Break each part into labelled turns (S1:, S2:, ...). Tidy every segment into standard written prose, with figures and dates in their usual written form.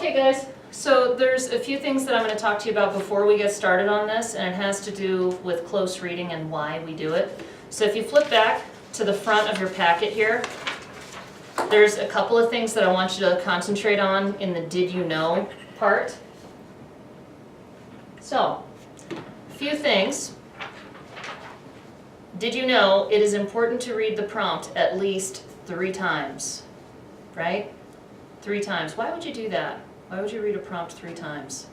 S1: Okay guys, so there's a few things that I'm going to talk to you about before we get started on this, and it has to do with close reading and why we do it. So if you flip back to the front of your packet here, there's a couple of things that I want you to concentrate on in the did you know part. So, a few things. Did you know it is important to read the prompt at least 3 times, right? 3 times. Why would you do that? Why would you read a prompt 3 times?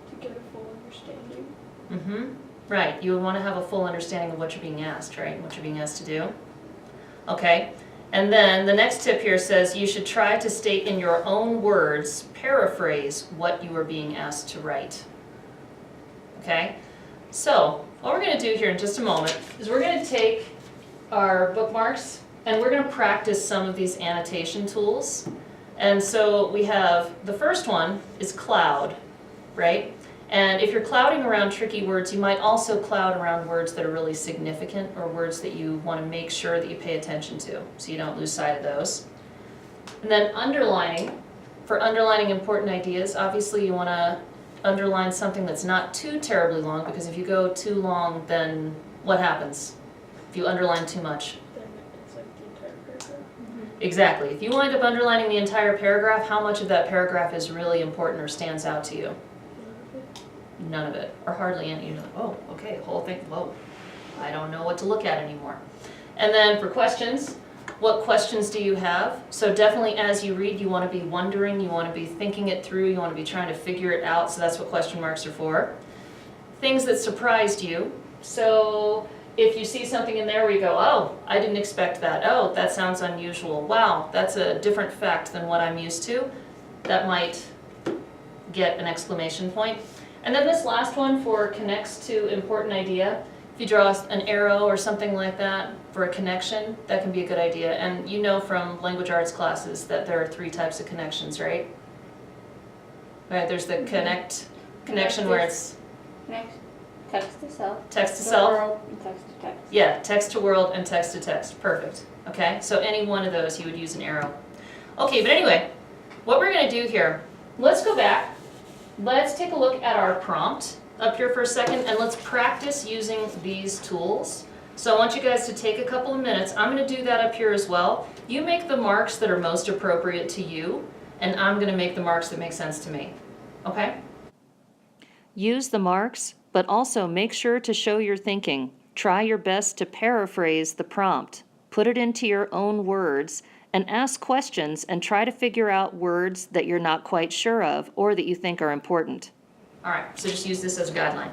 S2: To get a full understanding.
S1: Right, you would want to have a full understanding of what you're being asked, right? What you're being asked to do. Okay, and then the next tip here says you should try to state in your own words, paraphrase what you are being asked to write. Okay, so what we're going to do here in just a moment is we're going to take our bookmarks and we're going to practice some of these annotation tools. And so we have, the first one is cloud, right? And if you're clouding around tricky words, you might also cloud around words that are really significant or words that you want to make sure that you pay attention to so you don't lose sight of those. And then underlining, for underlining important ideas, obviously you want to underline something that's not too terribly long, because if you go too long, then what happens if you underline too much?
S2: Then it's like the entire paragraph.
S1: Exactly. If you wind up underlining the entire paragraph, how much of that paragraph is really important or stands out to you? None of it, or hardly any. You know, oh, okay, whole thing, whoa, I don't know what to look at anymore. And then for questions, what questions do you have? So definitely as you read, you want to be wondering, you want to be thinking it through, you want to be trying to figure it out, so that's what question marks are for. Things that surprised you. So if you see something in there where you go, oh, I didn't expect that, oh, that sounds unusual, wow, that's a different fact than what I'm used to, that might get an exclamation point. And then this last one for connects to important idea. If you draw an arrow or something like that for a connection, that can be a good idea. And you know from language arts classes that there are 3 types of connections, right? Right, there's the connection where it's
S3: Text to self.
S1: Text to self.
S3: World and text to text.
S1: Yeah, text to world and text to text. Perfect. Okay, so any one of those you would use an arrow. Okay, but anyway, what we're going to do here, let's go back. Let's take a look at our prompt up here for a second, and let's practice using these tools. So I want you guys to take a couple of minutes. I'm going to do that up here as well. You make the marks that are most appropriate to you, and I'm going to make the marks that make sense to me. Okay? Use the marks, but also make sure to show your thinking. Try your best to paraphrase the prompt. Put it into your own words, and ask questions and try to figure out words that you're not quite sure of or that you think are important. All right, so just use this as a guideline.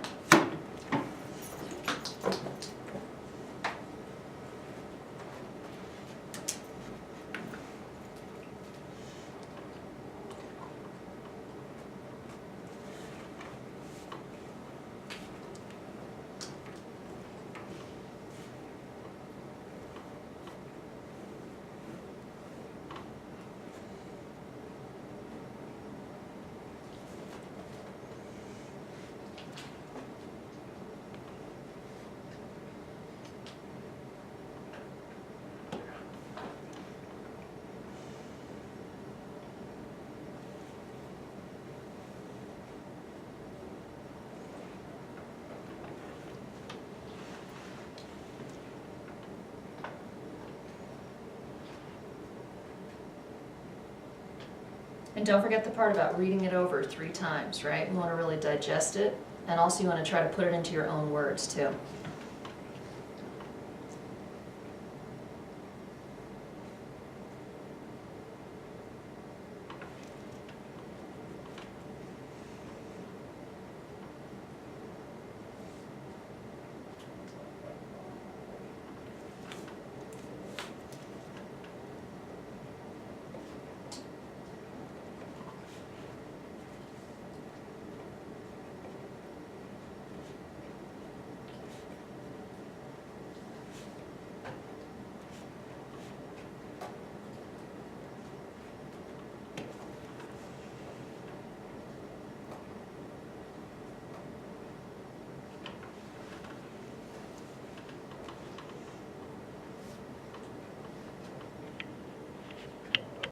S1: And don't forget the part about reading it over 3 times, right? You want to really digest it, and also you want to try to put it into your own words too.